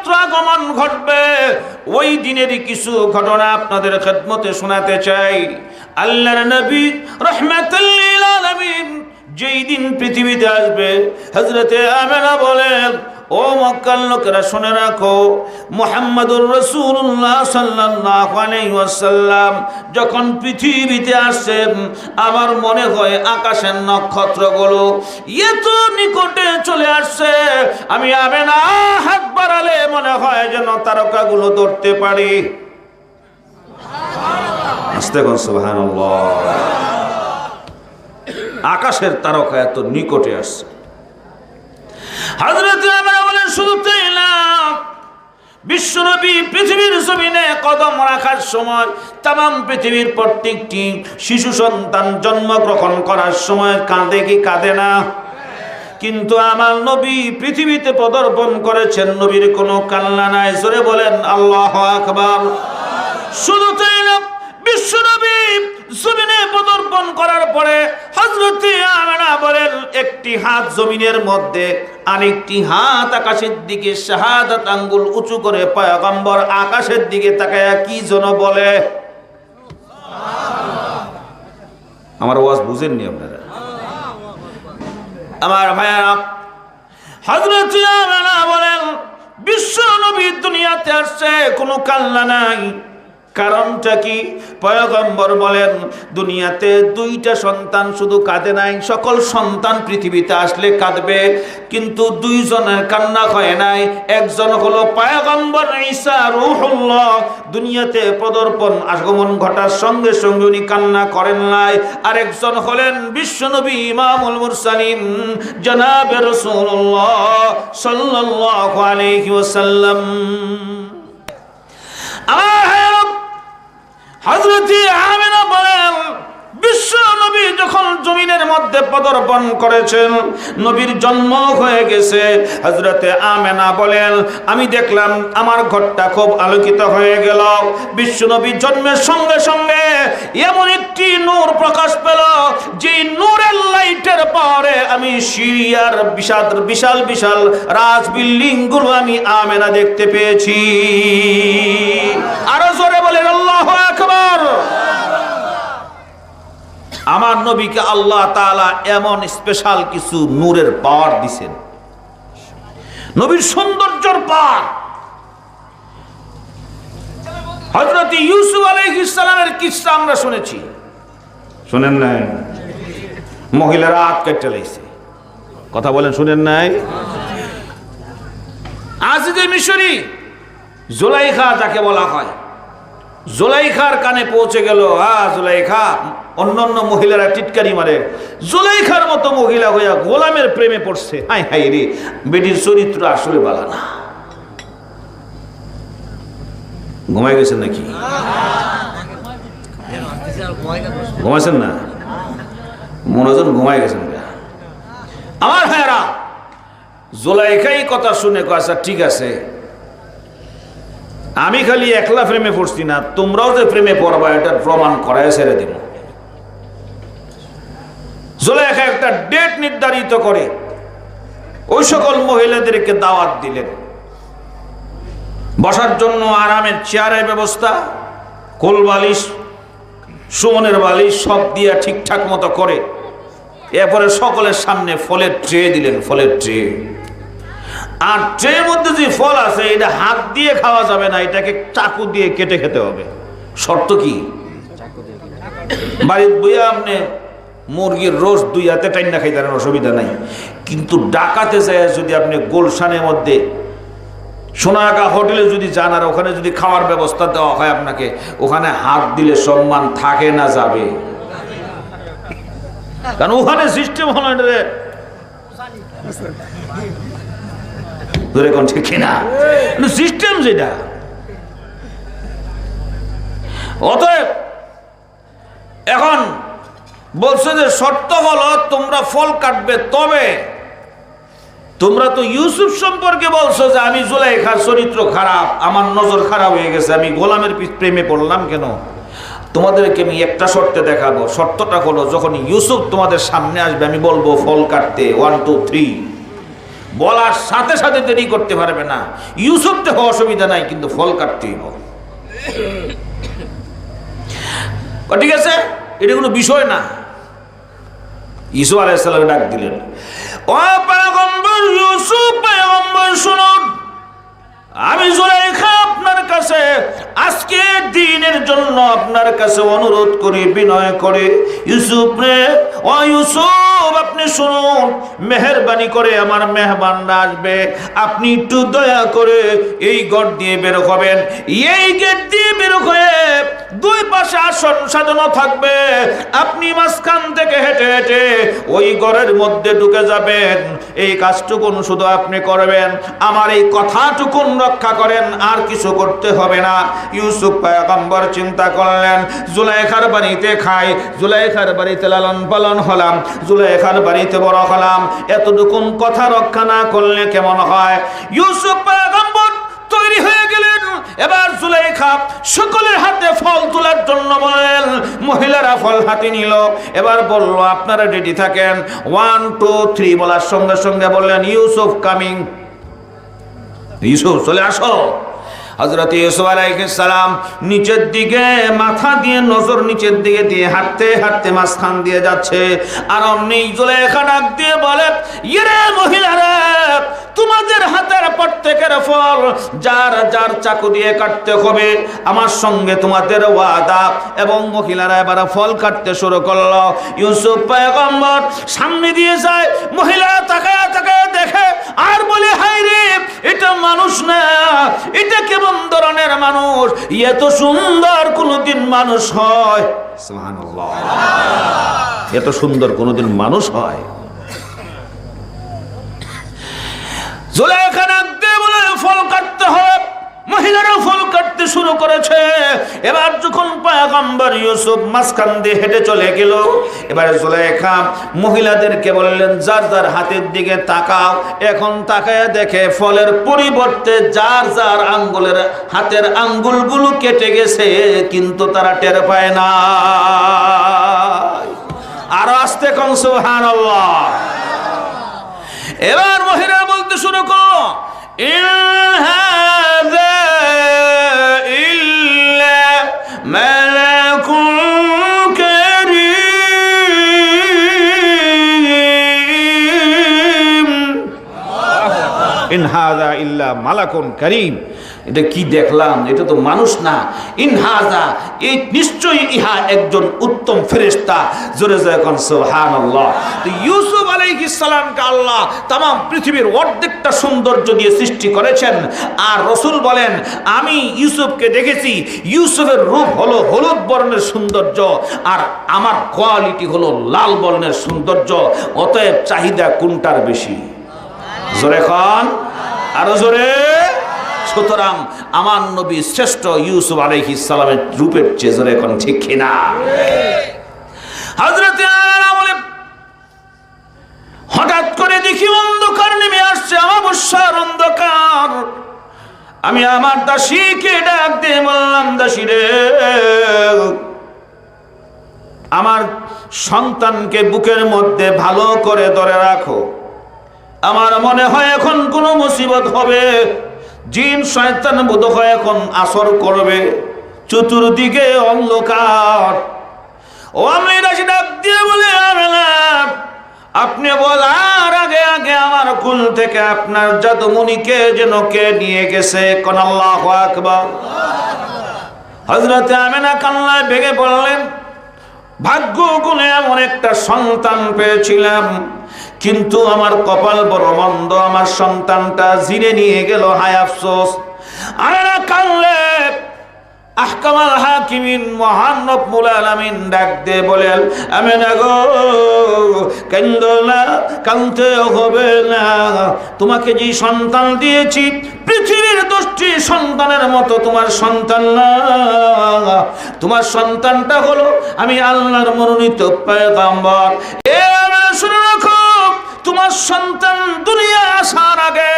মাত্র আগমন ঘটবে ওই দিনেরই কিছু ঘটনা আপনাদের খেদমতে শোনাতে চাই। আল্লাহর নবী রাহমাতুল লিল আলামিন যেই দিন পৃথিবীতে আসবে, হযরতে আমেনা বলেন, ও মক্কার লোকেরা শুনে রাখো, মুহাম্মাদুর রাসূলুল্লাহ সাল্লাল্লাহু আলাইহি ওয়াসাল্লাম যখন পৃথিবীতে আসেন, আমার মনে হয় আকাশের নক্ষত্রগুলো এত নিকটে চলে আসছে, আমি আমেনা হাত বাড়ালে মনে হয় যেন তারকাগুলো ধরতে পারি। আস্তে বল সুবহানাল্লাহ। আকাশের তারকা এত নিকটে আসছে। হযরত আমেনা বলেন, শুধু তাই না, বিশ্বনবী পৃথিবীর জমিনে কদম রাখার সময় তামাম পৃথিবীর প্রত্যেকটি শিশু সন্তান জন্মগ্রহণ করার সময় কাঁদে কি কাঁদে না? কিন্তু আমার নবী পৃথিবীতে পদার্পণ করেছেন, নবীর কোনো কান্না নাই। জোরে বলেন আল্লাহু আকবার। শুধু তাই না, বিশ্বনবী জমিনে পদার্পণ করার পরে হযরত আমেনা বলেন, একটি হাত জমিনের মধ্যে, আরেকটি হাত আকাশের দিকে, শাহাদাত আঙ্গুল উঁচু করে পয়গম্বর আকাশের দিকে তাকায়া কি যেন বলে। আমার ওয়াজ বুঝেননি আপনারা? আমার ভাইয়ারা, হযরত আমেনা বলেন, বিশ্ব নবী দুনিয়াতে আসছে, কোনো কান্না নাই। কারণটা কি? পয়গম্বর বলেন, দুনিয়াতে দুইটা সন্তান শুধু কাঁদে নাই, সকল সন্তান পৃথিবীতে আসলে কাঁদবে, কিন্তু দুইজনের কান্না হয় নাই। একজন হলো পয়গম্বর ঈসা রূহুল্লাহ, দুনিয়াতে পদার্পণ আগমন ঘটার সঙ্গে সঙ্গে উনি কান্না করেন নাই। আরেকজন হলেন বিশ্বনবী ইমামুল মুরসালিন জনাবে রাসূলুল্লাহ সাল্লাল্লাহু আলাইহি ওয়াসাল্লাম। হযরত আমেনা বলেন, বিশ্ব নবী যখন জমিনের মধ্যে পদার্পণ করেছেন, নবীর জন্ম হয়ে গেছে। হযরত আমেনা বলেন, আমি দেখলাম আমার ঘরটা খুব আলোকিত হয়ে গেল। বিশ্ব নবীর জন্মের সঙ্গে সঙ্গে এমন একটি নূর প্রকাশ পেল, যে নূরের লাইটের পরে আমি সিরিয়ার বিশাল বিশাল রাজ বিল্ডিং গুলো আমি আমেনা দেখতে পেয়েছি। আরো জোরে বলেন আল্লাহু আকবার। আমার নবীকে আল্লাহ তাআলা এমন স্পেশাল কিছু নূরের পাওয়ার দিয়েছেন, নবীর সৌন্দর্যের পাওয়ার। হযরত ইউসুফ আলাইহিস সালামের কিসসা আমরা শুনেছি, শুনেন নাই? মহিলারা হাত কেটে লাইছে, কথা বলেন, শুনেন নাই? আজিজে মিশরি জুলাইখা যাকে বলা হয়, জুলাইখার কানে পৌঁছে গেল, জুলাইখা, অন্যান্য মহিলারা টিটকারি মারে, জুলাইখার মতো মহিলা হইয়া গোলামের প্রেমে পড়ছে। হাই হাই রে, বেটির চরিত্র আসলে ভালো না। ঘুমাই গেছেন নাকি? ঘুমাইছেন না? মনে হয় ঘুমাই গেছেন। আমার ভাইয়েরা, জুলাইখাই কথা শুনে আচ্ছা ঠিক আছে, আমি খালি একলা প্রেমে পড়ছি না, তোমরাও যে প্রেমে পড়বা এটার প্রমাণ করায় ছেড়ে দিব। জুলাইখা একটা ডেট নির্ধারিত করে ওই সকল মহিলাদেরকে দাওয়াত দিলেন। বসার জন্য আরামের চেয়ারের ব্যবস্থা, কোল বালিশ, সুমনের বালিশ সব দিয়ে ঠিকঠাক মতো করে এরপরে সকলের সামনে ফলের ট্রে দিলেন, ফলের ট্রে। আর ট্রের মধ্যে যে ফল আছে এটা হাত দিয়ে খাওয়া যাবে না, এটাকে চাকু দিয়ে কেটে খেতে হবে। শর্ত কি? বাড়ির বইয়া আপনি মুরগির রোজ দুই হাতে টাইনা খাইতে পারেন, অসুবিধা নাই। কিন্তু ডাকাতে যায় যদি আপনি গুলশানের মধ্যে সোনাগা হোটেলে যদি যান আর ওখানে যদি খাওয়ার ব্যবস্থা দেওয়া হয় আপনাকে, ওখানে হাত দিলে সম্মান থাকে না যাবে। কারণ ওখানে সিস্টেম হলো ঠিক না, সিস্টেম যেটা। অতএব এখন বলছে যে শর্ত হলো তোমরা ফল কাটবে, তবে তোমরা তো ইউসুফ সম্পর্কে বলছো যে আমি জুলাইখার চরিত্র খারাপ, আমার নজর খারাপ হয়ে গেছে, আমি গোলামের প্রেমে পড়লাম কেন? তোমাদেরকে আমি একটা শর্তে দেখাবো। শর্তটা হলো যখন ইউসুফ তোমাদের সামনে আসবে আমি বলবো ফল কাটতে, 1 2 3, বলার সাথে সাথে দেরি করতে পারবে না। ইউসুফ তো অসুবিধা নাই, কিন্তু ফল কাটতেই হবে। ঠিক আছে, এটা কোনো বিষয় না। ইউসুফ আলাইহিস সালাম ডাক দিলেন, ও পয়গম্বর ইউসুফ, পয়গম্বর শুনুন, আমি জুলাইখা আপনার কাছে আজকে দিনের জন্য আপনার কাছে অনুরোধ করি, বিনয় করে, ইউসুফ রে, ও ইউসুফ আপনি শুনুন, মেহেরবানি করে আমার মেহমানরা আসবে, আপনি একটু দয়া করে এই গেট দিয়ে বের হবেন। এই গেট দিয়ে বের হয়ে দুই পাশে আসন সাজানো থাকবে, আপনি মাঝখান থেকে হেঁটে হেঁটে ওই ঘরের মধ্যে ঢুকে যাবেন। এই কাজটুকুন শুধু আপনি করবেন, আমার এই কথাটুকুন রক্ষা করেন, আর কিছু করতে হবে না। ইউসুফ পয়গম্বর চিন্তা করলেন, জুলাইখার বাড়িতে খাই, জুলাইখার বাড়িতে লালন পালন হলাম, জুলাইখার বাড়িতে বড় হলাম, এতটুকুন কথা রক্ষা না করলে কেমন হয়? ইউসুফ পয়গম্বর তৈরি হয়ে গেলেন। এবার জুলাইখা সকলের হাতে ফল তোলার জন্য বললেন, মহিলারা ফল হাতে নিল। এবার বলল, আপনারা রেডি থাকেন, 1 2 3 বলার সঙ্গে সঙ্গে বললেন, ইউসুফ কামিং, ইউসুফ চলে আসো। হযরত ইউসুফ আলাইহিস সালাম নিচের দিকে মাথা দিয়ে, নজর নিচের দিকে দিয়ে হাঁটতে হাঁটতে মাঝখান দিয়ে যাচ্ছে। আর অমনি জুলাইখা ডাক দিয়ে বলে, ইরে মহিলারা, তোমাদের হাতের প্রত্যেকের ফল যার যার চাকু দিয়ে কাটতে হবে, আমার সঙ্গে তোমাদের ওয়াদা। এবং মহিলারা এবার ফল কাটতে শুরু করলো। ইউসুফ পয়গম্বর সামনে দিয়ে যায়, মহিলা তাকায় তাকায় দেখে আর বলে, হায় রে, এটা মানুষ না, এটা কেমন ধরনের মানুষ? এত সুন্দর কোনদিন মানুষ হয়? সুবহানাল্লাহ, এত সুন্দর কোনদিন মানুষ হয়? জুলাইখা ডাক দিয়ে বলে, ফল কাটতে হবে। মহিলারা ফল কাটতে শুরু করেছে। এবার যখন পয়গম্বর ইউসুফ মাঝখান দিয়ে হেঁটে চলে গেল, এবার জুলাইখা মহিলাদেরকে বললেন, যার যার হাতের দিকে তাকাও। এখন তাকায় দেখে ফলের পরিবর্তে যার যার আঙ্গুলের হাতের আঙ্গুলগুলো কেটে গেছে, কিন্তু তারা টের পায় না। আরো আস্তে কোন সুবহানাল্লাহ। এবার মহিলা বলতে শুরু করো, ইন হাযা ইল্লা মালাকুন কারীম, ইন হাযা ইল্লা মালাকুন কারীম। এটা কি দেখলাম? এটা তো মানুষ না। ইনহাজা, এই নিশ্চয়ই ইহা একজন উত্তম ফেরেশতা। জোরে জোরে কোন সুবহানাল্লাহ। তো ইউসুফ আলাইহিস সালামকে আল্লাহ तमाम পৃথিবীর অর্ধেকটা সৌন্দর্য দিয়ে সৃষ্টি করেছেন। আর রাসূল বলেন, আমি ইউসুফকে দেখেছি, ইউসুফের রূপ হলো হলুদ বর্ণের সৌন্দর্য, আর আমার কোয়ালিটি হলো লাল বর্ণের সৌন্দর্য। অতএব চাহিদা কোনটার বেশি? জোরে কোন, আরো জোরে। সুতরাং আমার নবী শ্রেষ্ঠ ইউসুফ আলাইহিস সালামের রূপের চেয়ে জোরে কোন, ঠিক কিনা? হযরত আলা বলে, হঠাৎ করে দেখি অন্ধকার নেমে আসছে, অমাবস্যার অন্ধকার। আমি আমার দাসীকে ডাক দিয়ে বললাম, দাসী রে, আমার সন্তানকে বুকের মধ্যে ভালো করে ধরে রাখো। আমার মনে হয় এখন কোনো মুসিবত হবে, জিন শয়তান বোধ হয় এখন আসর করবে, চতুর্দিকে অন্ধকার। ও আমি দাসী ডাক দিয়ে বলে, আপনি বলার আগে আগে আমার কুল থেকে আপনার জাদুমণিকে যেন কে নিয়ে গেছে। কোন আল্লাহু আকবার। হযরত আমিনা কান্নায় ভেঙে পড়লেন, ভাগ্য গুণে এমন একটা সন্তান পেয়েছিলাম, কিন্তু আমার কপাল বড় মন্দ, আমার সন্তানটা জিনে নিয়ে গেল, হায় আফসোস। আমিনা কান্নালে আহকামাল হাকিমিন মহান রব্বুল আলামিন ডাক দিয়ে বলেন, আমিনা গো, কান্দো না, কাঁদতে হবে না। তোমাকে যে সন্তান দিয়েছি, পৃথিবীর 10টি সন্তানের মতো তোমার সন্তান না। তোমার সন্তানটা হলো আমি আল্লাহর মনোনীত পয়গম্বর। এ শুনে রাখো, তোমার তোমার সন্তান দুনিয়া আসার আগে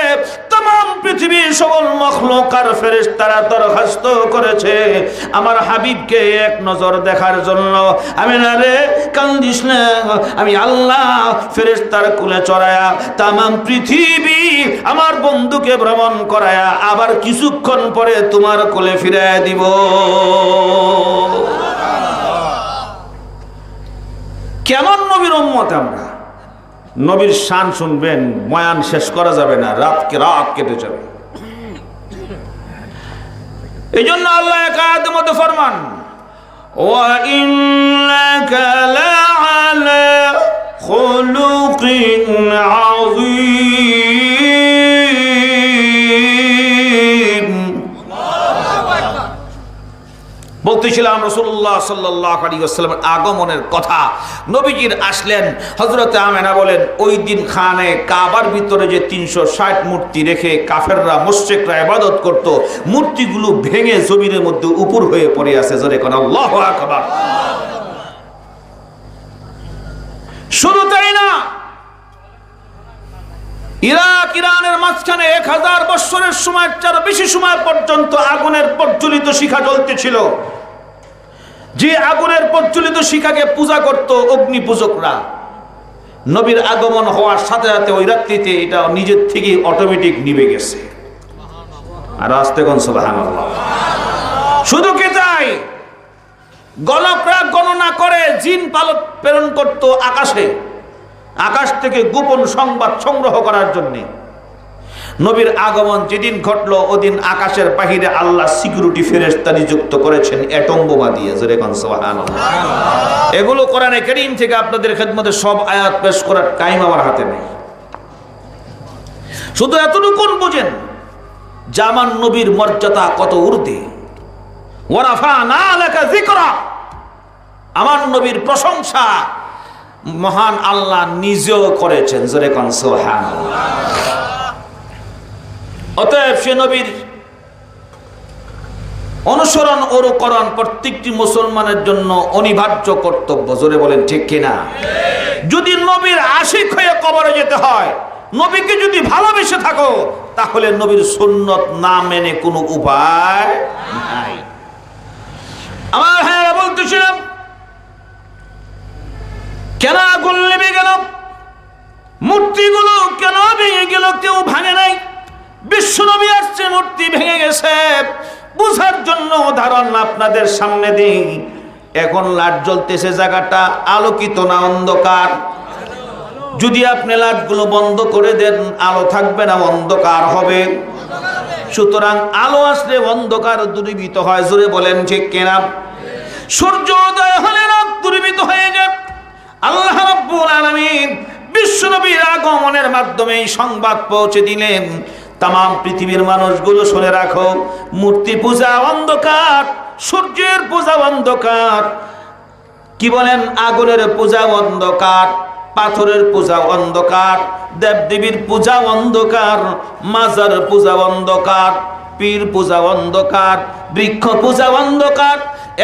तमाम পৃথিবীর সকল মখলুক আর ফেরেশতারা দরখাস্ত করেছে আমার হাবিবকে এক নজর দেখার জন্য। আমি না রে কান্দিস না, আমি আল্লাহ ফেরেশতার কুলে চড়ায়া तमाम পৃথিবী আমার বন্ধুকে ভ্রমণ করায়া আবার কিছুক্ষণ পরে তোমার কোলে ফিরাইয়া দিব। কেমন নবীর উম্মত আমরা? নবীর শান শুনবেন, বয়ান শেষ করা যাবে না, রাত কেটে যাবে। এই জন্য আল্লাহ এক আয়াতের মধ্যে ফরমান, ওয়া ইন্নাকা লাআলা খুলুকিন আযীম। বলতেছিলাম রাসূলুল্লাহ সাল্লাল্লাহু আলাইহি ওয়াসাল্লামের আগমনের কথা। নবীজির আসলেন, হযরত আমেনা বলেন ওই দিন খানে কাবার ভিতরে যে 360 মূর্তি রেখে কাফেররা মুশরিকরা ইবাদত করত, মূর্তিগুলো ভেঙে জমিনের মধ্যে উপর হয়ে পড়ে আছে। জোরে কোন আল্লাহু আকবার। শুধু তাই না, ইরাক ইরানের মাঝখানে 1000 বছরের সময় চার বেশি সময় পর্যন্ত আগুনের প্রজ্বলিত শিখা জ্বলতেছিল। যে আগুনের প্রজ্বলিত শিখাকে পূজা করত অগ্নি পূজকরা, নবীর আগমন হওয়ার সাথে সাথে ওই রাত্রিতে এটা নিজের থেকে অটোমেটিক নিভে গেছে। আর আস্তে কোন সুবহানাল্লাহ। শুধু কি তাই, গণকরা গণনা করে জিন পালক প্রেরণ করত আকাশে, আকাশ থেকে গোপন সংবাদ সংগ্রহ করার জন্য। নবীর আগমন যেদিন ঘটলো ওদিন আকাশের বাহিরে আল্লাহ সিকিউরিটি ফেরেশতা নিযুক্ত করেছেন অ্যাটম বোমা দিয়ে। জোরে কোন সুবহানাল্লাহ। এগুলো কোরআনে কারীম থেকে আপনাদের খেদমতে সব আয়াত পেশ করার টাইম আমার হাতে নেই। শুধু এতটুকু বুঝেন যে আমার নবীর মর্যাদা কত ঊর্ধ্বে। ওয়া রাফা'না লাকা যিকরা, আমার নবীর প্রশংসা মহান আল্লাহ নিজেও করেছেন। জোরে কোন সুবহানাল্লাহ। অতএব সে নবীর অনুসরণ অনুকরণ প্রত্যেকটি মুসলমানের জন্য অনিবার্য কর্তব্য। জোরে বলেন ঠিক কিনা? যদি নবীর আশিক হয়ে কবরে যেতে হয়, নবীকে যদি ভালোবেসে থাকো, তাহলে নবীর সুন্নত না মেনে কোনো উপায় নাই। আমার হ্যাঁ বলতেছিলাম, কেন আগুন লেগে গেল, মূর্তিগুলো কেন ভেঙে গেল? কেউ ভাঙে নাই। বিশ্বনবী আসছে, মূর্তি ভেঙে গেছে, বুঝার জন্য উদাহরণ আপনাদের সামনে দিই। এখন লাইট জ্বলতেছে, জায়গাটা আলোকিত না অন্ধকার? যদি আপনি লাইটগুলো বন্ধ করে দেন, আলো থাকবে না, অন্ধকার হবে। সুতরাং আলো আসলে অন্ধকার দূরীভূত হয়। জোরে বলেন ঠিক কিনা? সূর্য উদয় হলে রাত দূরীভূত হয়ে যায়। আল্লাহ রাব্বুল আলামিন বিশ্বনবীর আগমনের মাধ্যমে এই সংবাদ পৌঁছে দিলেন, तमाम পৃথিবীর মানুষগুলো শুনে রাখো, মূর্তি পূজা অন্ধকার, সূর্যের পূজা অন্ধকার, কি বলেন আগুনের পূজা অন্ধকার, পাথরের পূজা অন্ধকার, দেবদেবীর পূজা অন্ধকার, মাজার পূজা অন্ধকার, পীর পূজা অন্ধকার, বৃক্ষ পূজা অন্ধকার,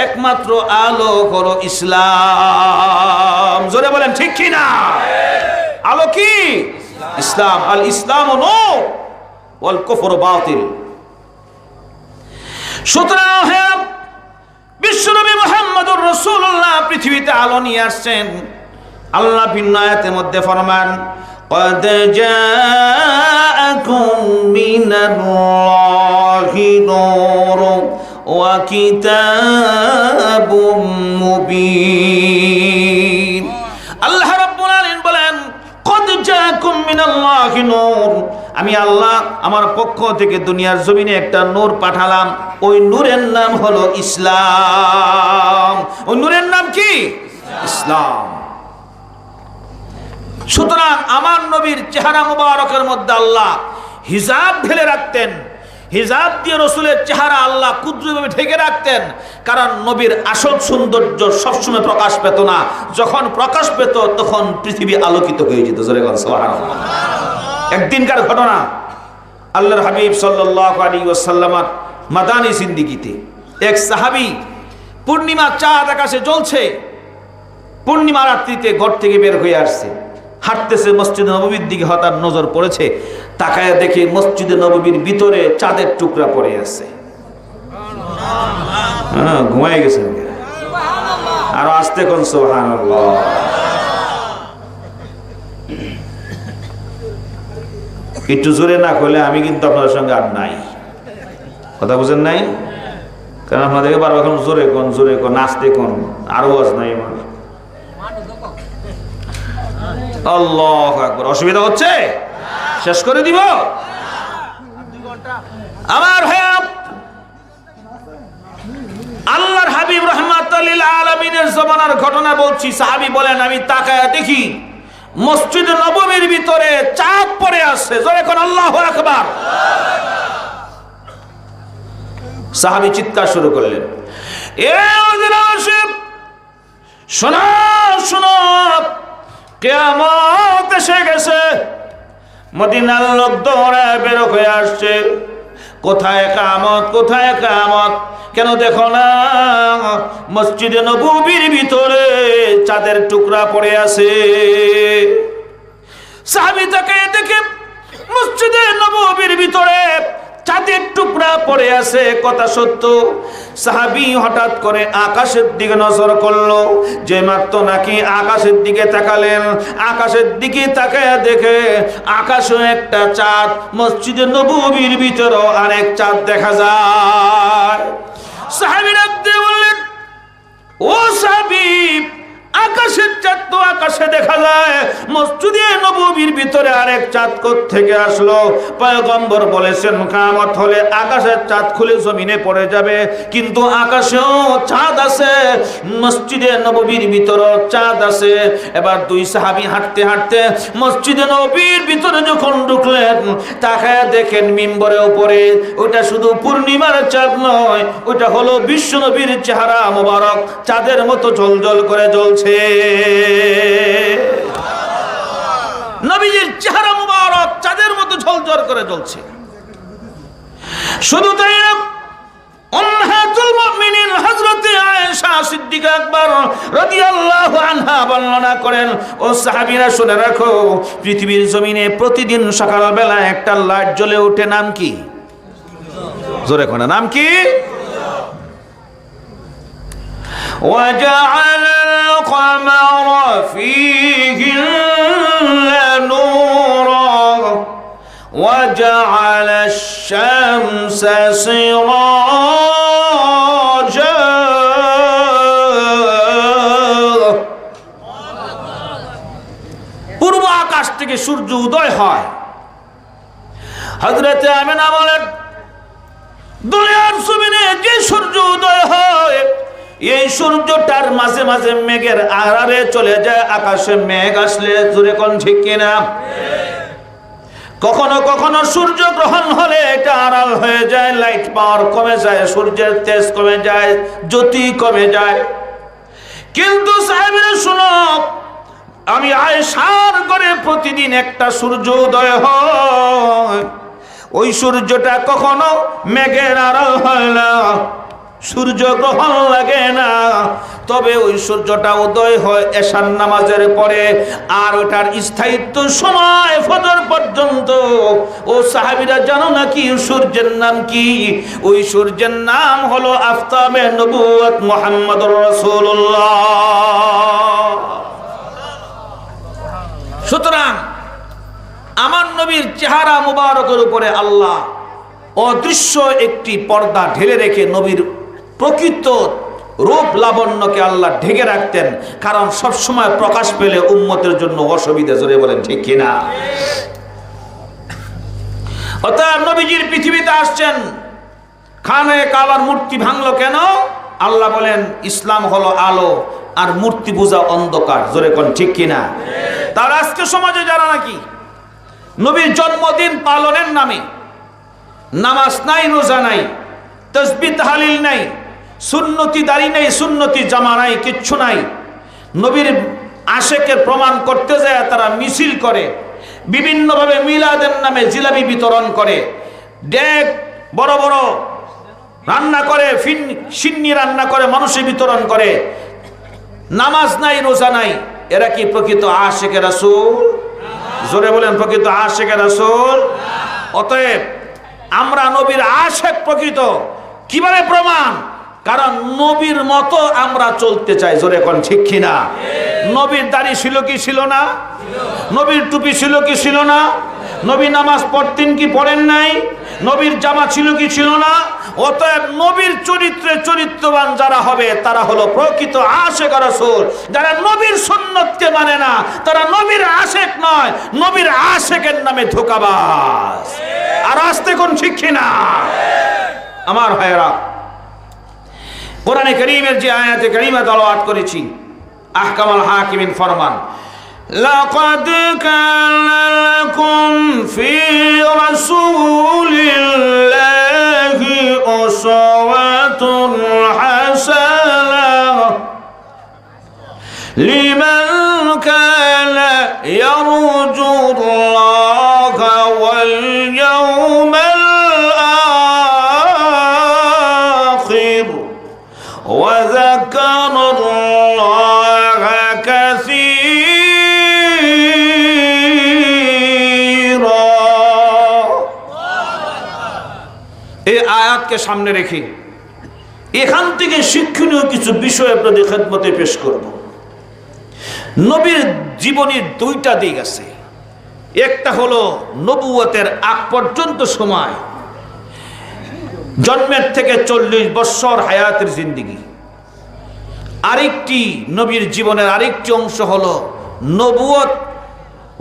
একমাত্র আলো হলো ইসলাম। জোরে বলেন ঠিক কি না? আলো কি? ইসলাম। আল ইসলাম নূর ওয়াল কুফর বাতিল। সুতরাং বিশ্বনবী মুহাম্মদুর রাসূলুল্লাহ পৃথিবীতে আলো নিয়ে আসছেন। আল্লাহ ভিন্ন আয়াতের মধ্যে ফরমান, قد جاءكم من الله نور وكتاب مبين। আল্লাহ রাব্বুল আলামিন বলেন, قد جاءكم من الله نور, আমি আল্লাহ আমার পক্ষ থেকে দুনিয়ার জমিনে একটা নূর পাঠালাম। ওই নূরের নাম হলো ইসলাম। ওই নূরের নাম কি? ইসলাম। সুতরাং আমার নবীর চেহারা মুবারকের মধ্যে আল্লাহ হিজাব ঢেলে রাখতেন। হিজাব দিয়ে রসুলের চেহারা আল্লাহ কুদরতভাবে ঢেকে রাখতেন, কারণ নবীর আসল সৌন্দর্য সবসময় প্রকাশ পেত না। যখন প্রকাশ পেত তখন পৃথিবী আলোকিত হয়ে যেত। জোরে বলেন সুবহানাল্লাহ। একদিনকার ঘটনা, আল্লাহর হাবিব সাল্লাল্লাহু আলাইহি ওয়াসাল্লামের মাদানী জিন্দেগিতে এক সাহাবী পূর্ণিমা চাঁদ আকাশে জ্বলছে, পূর্ণিমা রাত্রিতে ঘর থেকে বের হয়ে আসছে। হাঁটতেছে মসজিদে নববীর দিকে, হঠাৎ নজর পড়েছে, তাকায় দেখে মসজিদে নববীর ভিতরে চাঁদের টুকরা পড়ে আছে। ঘুমাই গেছে। আর আস্তে কোন সুবহানাল্লাহ। একটু জোরে না করলে আমি কিন্তু আপনাদের সঙ্গে আর নাই, কথা বুঝেন নাই? কারণ আপনাদেরকে বারবার এখন জোরে কোন জোরে কোন, নাচতে কোন, আরো আজ নাই আমার। আল্লাহু আকবার। অসুবিধা হচ্ছে? শেষ করে দিব আমার ভাইয়া। আল্লাহর হাবিব রাহমাতুল লিল আলামিনের জমানার ঘটনা বলছি। সাহাবী বলেন, আমি তাকায়া দেখি মসজিদ নববীর ভিতরে চাঁদ পড়ে আছে। জোরে কোন আল্লাহু আকবার। সাহাবী চিৎকার শুরু করলেন, এ ওয়াজিরাশি, শোনো শোনো, কিয়ামত এসে গেছে। মদিনার লোক দৌড়ে বের হয়ে আসছে। কোথায় কিয়ামত, কোথায় কিয়ামত? কেন দেখো না মসজিদে নববীর ভিতরে চাঁদের টুকরা পড়ে আছে। সাহাবী তাকে দেখে মসজিদে নববীর ভিতরে চাঁদের টুকরা পড়ে আছে, কথা সত্য। সাহাবী হঠাৎ করে আকাশের দিকে নজর করলো, যে মাত্র নাকি আকাশের দিকে তাকালেন, আকাশের দিকে তাকায় দেখে আকাশে একটা চাঁদ, মসজিদে নববীর ভিতরেও আরেক চাঁদ দেখা যায়। সাহাবীরা বললেন, ও সাহাবী, আকাশের চাঁদ তো আকাশে দেখা যায়, মসজিদে নববীর ভিতরে আরেক চাঁদ কোত্থেকে আসলো? পয়গম্বর বলেছেন, কিয়ামত হলে আকাশের চাঁদ খুলে জমিনে পড়ে যাবে, কিন্তু আকাশেও চাঁদ আছে, মসজিদে নববীর ভিতরেও চাঁদ আছে। এবার দুই সাহাবী হাঁটতে হাঁটতে মসজিদে নববীর ভিতরে যখন ঢুকলেন, তাকায় দেখেন মিম্বরের উপরে ওটা শুধু পূর্ণিমার চাঁদ নয়, ওটা হলো বিশ্ব নবীর চেহারা মোবারক চাঁদের মতো জ্বলজ্বল করে জ্বলছে। নবীজির চেহারা মুবারক চাঁদের মতো ঝলঝল করে জ্বলছে। শুধু তাই না, উম্মাহাতুল মুমিনিন হযরত আয়েশা সিদ্দিকা আকবর রাদিয়াল্লাহু আনহা বর্ণনা করেন, ও সাহাবীরা শুনে রাখো, পৃথিবীর জমিনে প্রতিদিন সকালবেলা একটা লাইট জ্বলে ওঠে, নাম কি? জোরে কোন নাম কি? وجعل القمر فيهن نورا وجعل الشمس سراجا পূর্ব আকাশ থেকে সূর্য উদয় হয়। হযরত আমিনা বলেন, দুনিয়ার জমিনে যে সূর্য উদয় হয়, এই সূর্যটার মাঝে মাঝে মেঘের আড়ালে চলে যায়। আকাশে মেঘ আসলে, জোরে কোন ঠিক কিনা? কখনো কখনো সূর্য গ্রহণ হলে এটা আড়াল হয়ে যায়, লাইট পাওয়ার কমে যায়, সূর্যের তেজ কমে যায়, জ্যোতি কমে যায়। কিন্তু সাহেবেরা শুনো, আমি আয়েশার ঘরে প্রতিদিন একটা সূর্য উদয় হয়। ওই সূর্যটা কখনো মেঘের আড়াল হয় না, সূর্য গ্রহণ লাগে না, তবে ওই সূর্যটা উদয় হয় এশার নামাজের পরে, আর ওটার স্থায়িত্ব সময় ফজর পর্যন্ত। ও সাহাবীরা জানো নাকি সূর্যের নাম কি? ওই সূর্যের নাম হলো আফতাবে নবুয়ত মুহাম্মদুর রাসূলুল্লাহ। সুতরাং আমার নবীর চেহারা মুবারকের উপরে আল্লাহ অদৃশ্য একটি পর্দা ঢেলে রেখে নবীর প্রকৃত রূপ লাবণ্যকে আল্লাহ ঢেকে রাখতেন, কারণ সব সময় প্রকাশ পেলে উম্মতের জন্য অসুবিধা। জোরে বলেন ঠিক কিনা? অতএব নবীজির পৃথিবীতে আসছেন, খানে কাবার মূর্তি ভাঙলো কেন? আল্লাহ বলেন, ইসলাম হলো আলো আর মূর্তি পূজা অন্ধকার। জোরে কোন ঠিক কিনা? তার আজকে সমাজে যারা নাকি নবীর জন্মদিন পালনের নামে নামাজ নাই, রোজা নাই, তাসবিহ তাহলিল নাই, সুন্নতি দাড়ি নাই, সুন্নতি জামা নাই, কিচ্ছু নাই, নবীর আশেকের প্রমাণ করতে যায় তারা মিছিল করে, বিভিন্নভাবে মিলাদের নামে জিলাপি বিতরণ করে, ডেক বড় বড় রান্না করে, সিন্নি রান্না করে মানুষে বিতরণ করে। নামাজ নাই, রোজা নাই, এরা কি প্রকৃত আশিকে রাসূল? জোরে বলেন, প্রকৃত আশিকে রাসূল? অতএব আমরা নবীর আশিক প্রকৃত। কিভাবে প্রমাণ? কারণ নবীর মতো আমরা চলতে চাই। জোরে কোন ঠিক কিনা? নবীর দাড়ি ছিল কি ছিল না? নবীর টুপি ছিল কি ছিল না? নবী নামাজ পড়তেন কি পড়েন নাই? নবীর জামা ছিল কি ছিল না? অতএব নবীর চরিত্রে চরিত্রবান যারা হবে তারা হলো প্রকৃত আশিক রাসূল। যারা নবীর সুন্নতকে মানে না তারা নবীর আশিক নয়, নবীর আশিকের নামে ধোঁকাবাজ। আর আসতে কোন ঠিক কিনা? আমার ভাইরা, কোরআনে কারীমের যে আয়াতে কারীমা তেলাওয়াত করেছি, আহকামুল হাকিমিন ফরমান, লাকাদ কানা লাকুম ফি রাসূলিল্লাহি উসওয়াতুন হাসানাহ লিমান কানা ইয়ারজুল্লাহা ওয়াল ইয়াওমাল আখির ওয়া যাকারাল্লাহা কাসীরা। এই আয়াতকে সামনে রেখে এখান থেকে শিক্ষণীয় কিছু বিষয় আপনাদের খেদমতে পেশ করব। নবীর জীবনের দুইটা দিক আছে। একটা হলো নবুয়তের আগ পর্যন্ত সময়, জন্মের থেকে 40 বছর হায়াতের জিন্দেগি। আরেকটি নবীর জীবনের আরেকটি অংশ হলো নবুয়ত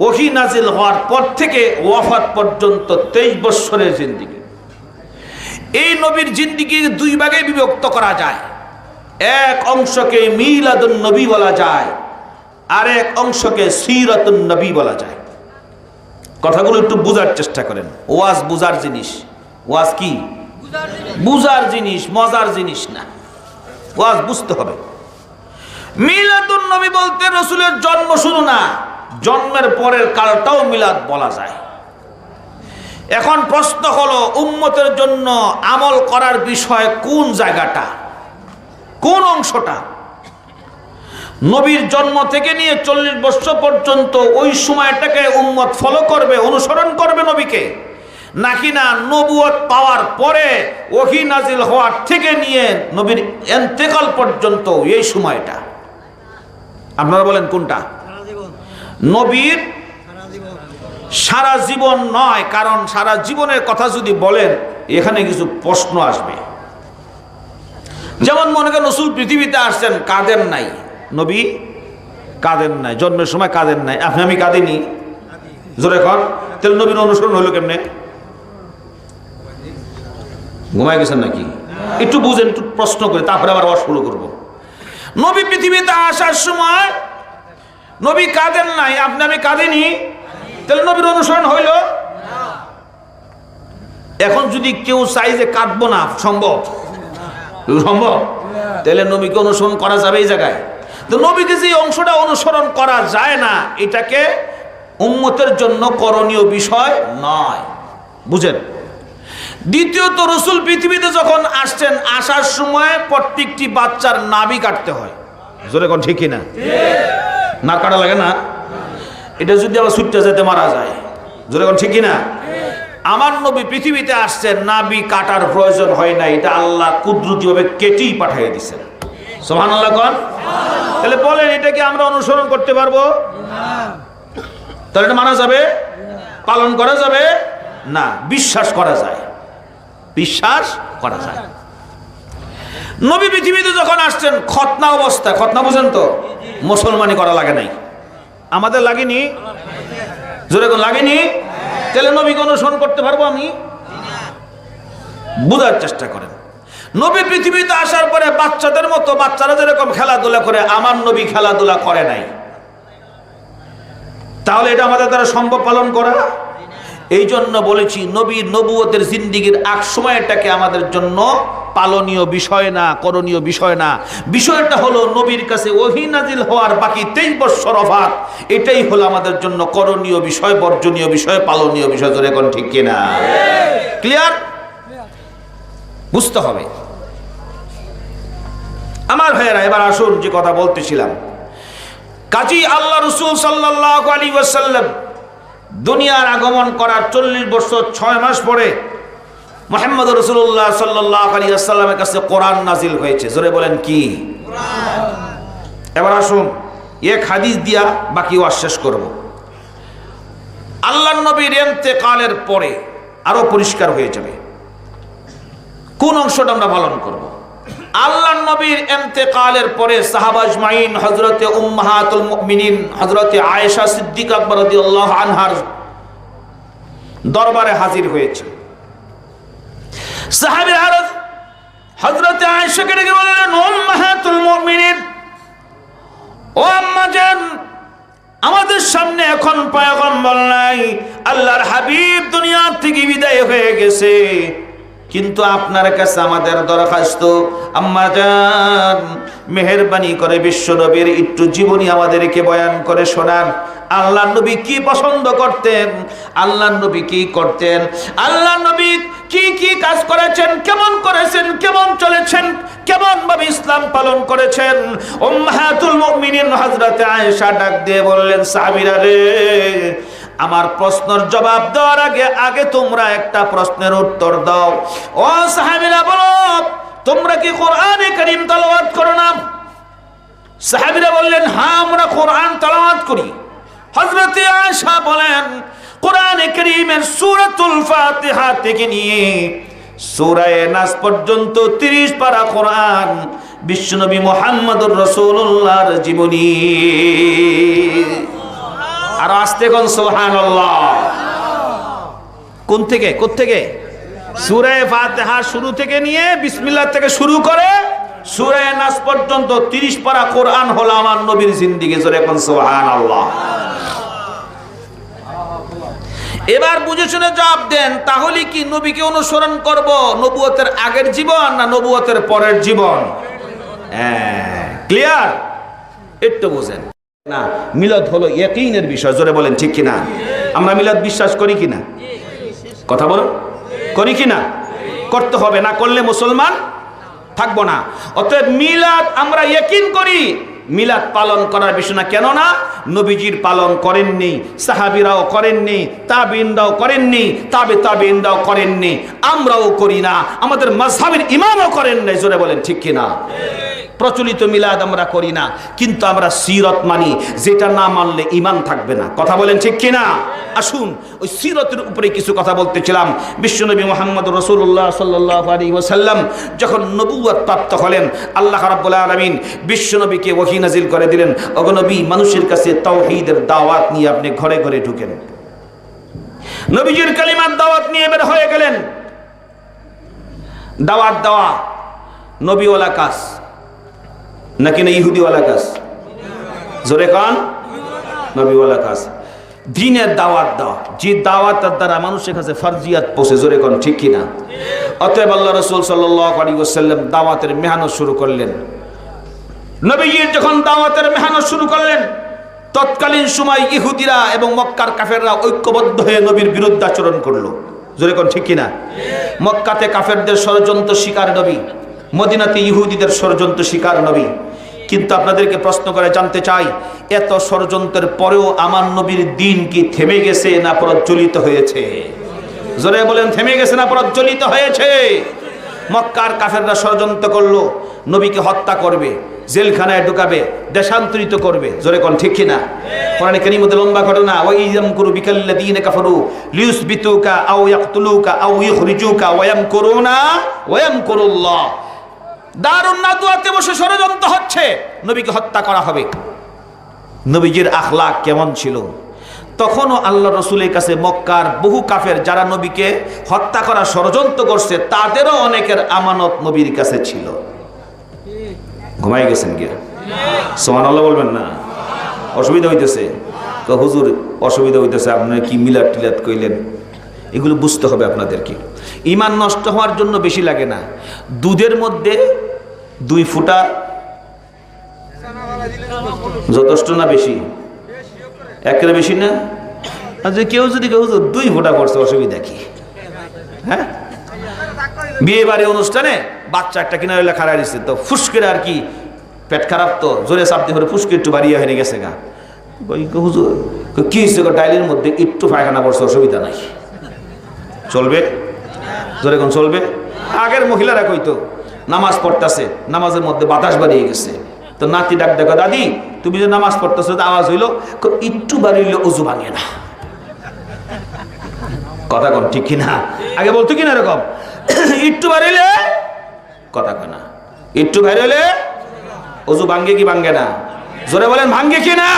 ওহী নাজিল হওয়ার পর থেকে ওয়াফাত পর্যন্ত 23 বছরের জিন্দেগি। এই নবীর জিন্দেগি দুই ভাগে বিভক্ত করা যায়। এক অংশকে মিলাদুন নবী বলা যায়, আর এক অংশকে সিরাতুন নবী বলা যায়। কথাগুলো একটু বুঝার চেষ্টা করেন। ওয়াজ বুঝার জিনিস। ওয়াজ কি? বুঝার জিনিস, মজার জিনিস না। ওয়াজ বুঝতে হবে। মিলাদুন নবী বলতে রাসূলের জন্ম শুরু না, জন্মের পরের কালটাও মিলাদ বলা যায়। এখন প্রশ্ন হলো, উম্মতের জন্য আমল করার বিষয় কোন জায়গাটা, কোন অংশটা? নবীর জন্ম থেকে নিয়ে 40 বছর পর্যন্ত ওই সময়টাকে উম্মত ফলো করবে, অনুসরণ করবে নবীকে, নাকি না নবুয়ত পাওয়ার পরে ওহী নাজিল হওয়ার থেকে নিয়ে নবীর ইন্তেকাল পর্যন্ত এই সময়টা? আপনারা বলেন কোনটা? নবীর সারা জীবন নয়, কারণ সারা জীবনের কথা যদি বলেন এখানে কিছু প্রশ্ন আসবে। যেমন মনে করেন রাসূল পৃথিবীতে আসছেন, কাঁদেন নাই, নবী কাঁদেন নাই, জন্মের সময় কাঁদেন নাই, আপনি আমি কাঁদিনি, জোরে কর, তাহলে নবীর অনুসরণ হলো কেমনে? ঘুমায় গেছেন নাকি? একটু বুঝেন, একটু প্রশ্ন করে তারপরে আবার ওয়াজ শুরু করবো। নবী পৃথিবীতে আসার সময় নবী কাঁদেন নাই, আপনি আমি কাঁদিনি, তাহলে নবীর অনুসরণ হইল? এখন যদি কেউ চাই যে কাঁদবো না, সম্ভব? সম্ভব? তাহলে নবীকে অনুসরণ করা যাবে এই জায়গায়? তো নবীকে যে অংশটা অনুসরণ করা যায় না, এটাকে উম্মতের জন্য করণীয় বিষয় নয়, বুঝেন। দ্বিতীয়ত, রাসূল পৃথিবীতে যখন আসছেন, আসার সময় প্রত্যেকটি বাচ্চার নাভি কাটতে হয়। জোরে কোন ঠিক কিনা? না কাটা লাগে না? এটা যদি আবার ছুটতে যেতে মারা যায়, জোরে কোন ঠিক কিনা? আমার নবী পৃথিবীতে আসছেন, নাভি কাটার প্রয়োজন হয় না, এটা আল্লাহ কুদরতিভাবে কেটেই পাঠিয়ে দিয়েছেন। সুবহানাল্লাহ কোন? তাহলে বলেন, এটা কি আমরা অনুসরণ করতে পারবো? তাহলে এটা মানা যাবে? পালন করা যাবে না? বিশ্বাস করা যায়, বিশ্বাস করা যায়। নবী পৃথিবীতে যখন আসছেন খতনা অবস্থা, খতনা বুঝেন তো? মুসলমানি করা লাগে নাই, আমাদের লাগেনি, জোরে কোন লাগেনি? তাহলে নবীকে অনুসরণ করতে পারবো আমি? বুঝার চেষ্টা করেন। নবী পৃথিবীতে আসার পরে বাচ্চাদের মতো, বাচ্চারা যেরকম খেলাধুলা করে, আমার নবী খেলাধুলা করে নাই। তাহলে এটা আমাদের দ্বারা সম্ভব পালন করা? এই জন্য বলেছি, নবীর নবুয়তের জিন্দেগীর আগ সময়টাকে আমাদের জন্য পালনীয় বিষয় না, করণীয় বিষয় না। বিষয়টা হলো নবীর কাছে ওহী নাজিল হওয়ার বাকি 23 বছর অফাত, এটাই হলো আমাদের জন্য করণীয় বিষয়, বর্জনীয় বিষয়, পালনীয় বিষয়। ধরে কোন ঠিক কিনা? ক্লিয়ার? বুঝতে হবে। আমার ভাইয়েরা, এবার আসুন যে কথা বলতেছিলাম, কাজী আল্লাহ রাসূল সাল্লাল্লাহু আলাইহি ওয়াসাল্লাম দুনিয়ার আগমন করার 40 বছর 6 মাস পরে মুহাম্মদ রাসূলুল্লাহ সাল্লাল্লাহু আলাইহি ওয়াসাল্লামের কাছে কোরআন নাজিল হয়েছে। জোরে বলেন কি? কোরআন। এবার আসুন এক হাদিস দিয়া বাকি ওয়াজ শেষ করব। আল্লাহর নবীর ইন্তেকালের পরে আরো পরিষ্কার হয়ে যাবে কোন অংশটা আমরা পালন করব। আল্লাহর নবীর ইন্তেকালের পরে সাহাবা আজমাইন হযরতে উম্মাহাতুল মুমিনিন হযরতে আয়েশা সিদ্দিকা রাদিয়াল্লাহু আনহার দরবারে হাজির হয়েছে। সাহাবীরা হযরতে আয়েশাকে ডেকে বললেন, উম্মাহাতুল মুমিনিন, ও আম্মা জান, আমাদের সামনে এখন পয়গম্বর নাই, আল্লাহর হাবিব দুনিয়া থেকে বিদায় হয়ে গেছে, কিন্তু আপনার কাছে আমাদের দরখাস্ত, আম্মা জান মেহেরবানি করে বিশ্ব নবীর একটু জীবনী আমাদেরকে বয়ান করে শোনান। আল্লাহর নবী কি পছন্দ করতেন, আল্লাহর নবী কি করতেন, আল্লাহর নবী কি কি কাজ করেছেন, কেমন করেছেন, কেমন চলেছেন, কেমন ভাবে ইসলাম পালন করেছেন। উম্মাহাতুল মুমিনিন হযরতে আয়েশা ডাক দিয়ে বললেন, সাহাবীরা রে, আমার প্রশ্নের জবাব দেওয়ার আগে তোমরা একটা প্রশ্নের উত্তর দাও। ও সাহাবীরা বলো, তোমরা কি কোরআনে কারীম তেলাওয়াত করো না? সাহাবীরা বললেন, হ্যাঁ আমরা কোরআন তেলাওয়াত করি। হযরতে আয়েশা বলেন, কোরআনে কারীমের সূরাতুল ফাতিহা থেকে নিয়ে সূরা নাস পর্যন্ত 30 পারা কোরআন বিশ্বনবী মুহাম্মদুর রাসূলুল্লাহর জীবনী। আর আস্তে কোন সুবহানাল্লাহ। কোন থেকে কোত্থেকে? সূরা ফাতিহা শুরু থেকে নিয়ে বিসমিল্লাহ থেকে শুরু করে সূরা নাস পর্যন্ত 30 পারা কোরআন হলো আমার নবীর জিন্দেগি। জোরে কোন সুবহানাল্লাহ। এবার বুঝে শুনে জবাব দেন, তাহলে কি নবীকে অনুসরণ করব নবুয়তের আগের জীবন না নবুয়তের পরের জীবন? ক্লিয়ার? একটু বুঝেন না, মিলাদ হলো ইয়াকিনের বিষয়। জোরে বলেন ঠিক কিনা? আমরা মিলাদ বিশ্বাস করি কিনা? কথা বলো, করি কিনা? করতে হবে, না করলে মুসলমান থাকবো না। অতএব মিলাদ আমরা ইয়াকিন করি, মিলাদ পালন করার বিষয় না। কেন না? নবীজির পালন করেননি, সাহাবীরাও করেননি, তাবিঈনরাও করেননি, তাবিঈনরাও করেননি, আমরাও করি না, আমাদের মাযহাবের ইমামও করেন নাই। জোরে বলেন ঠিক কিনা? প্রচলিত মিলাদ আমরা করি না, কিন্তু আমরা সিরত মানি, যেটা না মানলে ঈমান থাকবে না। কথা বলেন ঠিক কিনা? আসুন ওই সিরতের উপরে কিছু কথা বলতেছিলাম। বিশ্বনবী মুহাম্মদ রাসূলুল্লাহ সাল্লাল্লাহু আলাইহি ওয়াসাল্লাম যখন নবুয়ত প্রাপ্ত হলেন, আল্লাহ রাব্বুল আলামিন বিশ্বনবীকে ওহী নাজিল করে দিলেন, ওগো নবী, মানুষের কাছে তাওহীদের দাওয়াত নিয়ে আপনি ঘরে ঘরে ঢুকেন। নবীজির কালিমার দাওয়াত নিয়ে বের হয়ে গেলেন। দাওয়াত দেওয়া নবীওয়ালা কাজ নাকি না ইহুদিওয়ালা কাজ? জোরে কান, নবীওয়ালা কাজ। দ্বীনের দাওয়াত দাও, যে দাওয়াতের দ্বারা মানুষের কাছে ফরজিয়াত পৌঁছে। জোরে কান ঠিক কিনা? অতএব আল্লাহ রাসূল সাল্লাল্লাহু আলাইহি ওয়াসাল্লাম দাওয়াতের মেহনত শুরু করলেন। নবীজি যখন দাওয়াতের মেহনত শুরু করলেন, তৎকালীন সময় ইহুদিরা এবং মক্কার কাফেররা ঐক্যবদ্ধ হয়ে নবীর বিরুদ্ধে আচরণ করলো। জোরে কোন ঠিক কিনা? মক্কাতে কাফেরদের ষড়যন্ত্র শিকার নবী, মদিনাতে ইহুদিদের ষড়যন্ত্র শিকার নবী। কিন্তু আপনাদেরকে প্রশ্ন করে জানতে চাই, এত ষড়যন্ত্রের পরেও আমার নবীর দ্বীন কি থেমে গেছে না প্রজ্বলিত হয়েছে? জোরে বলেন, থেমে গেছে না প্রজ্বলিত হয়েছে? মক্কার কাফেররা ষড়যন্ত্র করলো, নবীকে হত্যা করবে, জেলখানায় ঢুকাবে, দেশান্তরিত করবে। জোরে কোন ঠিক কিনা? কোরআনে কারীমের মধ্যে লম্বা ঘটনা, ওয়া ইয়ামকুরু বিকাল্লাযীনা কাফারু লিয়ুসবিতুকা আও ইয়াকতুলুকা আও ইখরিজুকা ওয়া ইয়ামকুরুনা ওয়া ইয়ামকুরুল্লাহ। দারুন নাদওয়াতে বসে ষড়যন্ত্র হচ্ছে, নবীকে হত্যা করা হবে। নবীজির আখলাক কেমন ছিল? তখনও আল্লাহ রসুলের কাছে মক্কার বহু কাফের যারা নবীকে হত্যা করার ষড়যন্ত্র করছে, তাদেরও অনেকের আমানত নবীর কাছে ছিল। ঘুমাই গেছেন গিয়া? সুবহানাল্লাহ বলবেন না? অসুবিধা হইতেছে? হুজুর অসুবিধা হইতেছে, আপনারা কি মিলাদ টিলাদ কইলেন? এগুলো বুঝতে হবে আপনাদেরকে। ঈমান নষ্ট হওয়ার জন্য বেশি লাগে না, দুধের মধ্যে 2 ফোঁটা যথেষ্ট না? বেশি? একেবারে বেশি না? আচ্ছা, কেউ যদি হুজুর 2 ফোঁটা পড়ছে, অসুবিধা কি? হ্যাঁ, বিয়ে বাড়ি অনুষ্ঠানে বাচ্চা একটা কিনা হইলে খাড়া দিচ্ছে, তো ফুস করে আর কি পেট খারাপ তো, জোরে চাপ দিয়ে ফুসকি একটু বাড়িয়ে হয়ে গেছে গা। হুজুর কি হয়েছে? ডাইলের মধ্যে একটু পায়খানা পড়ছে, অসুবিধা নাই, চলবে। জোরে কোন চলবে? আগের মহিলারা কইতো নামাজ পড়তেছে, নামাজের মধ্যে বাতাস বাড়িয়ে গেছে, তো নাতি ডাক দেখো, দাদি তুমি যে নামাজ পড়তেছো আওয়াজ হইলো, একটু বাড়িলে অজু ভাঙে না। কথা কোন ঠিক কিনা? আগে বলতো কিনা এরকম, একটু বাড়িলে কথা কয় না, একটু বাড়িলে অজু ভাঙ্গে কি ভাঙ্গে না? জোরে বলেন ভাঙ্গে কি না?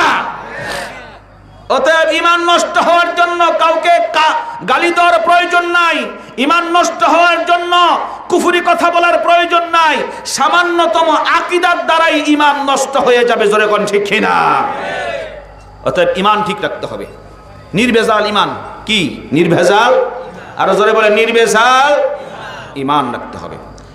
অতএব ঈমান নষ্ট হওয়ার জন্য কাউকে গালি দেওয়ার প্রয়োজন নাই, ঈমান নষ্ট হওয়ার জন্য কুফরি কথা বলার প্রয়োজন নাই, সামান্যতম আকীদার দ্বারাই ঈমান নষ্ট হয়ে যাবে। জোরে কোন ঠিক কিনা? অতএব ঈমান ঠিক রাখতে হবে, নির্ভেজাল ঈমান। কি নির্ভেজাল? আরো জোরে বলেন নির্ভেজাল ঈমান রাখতে হবে।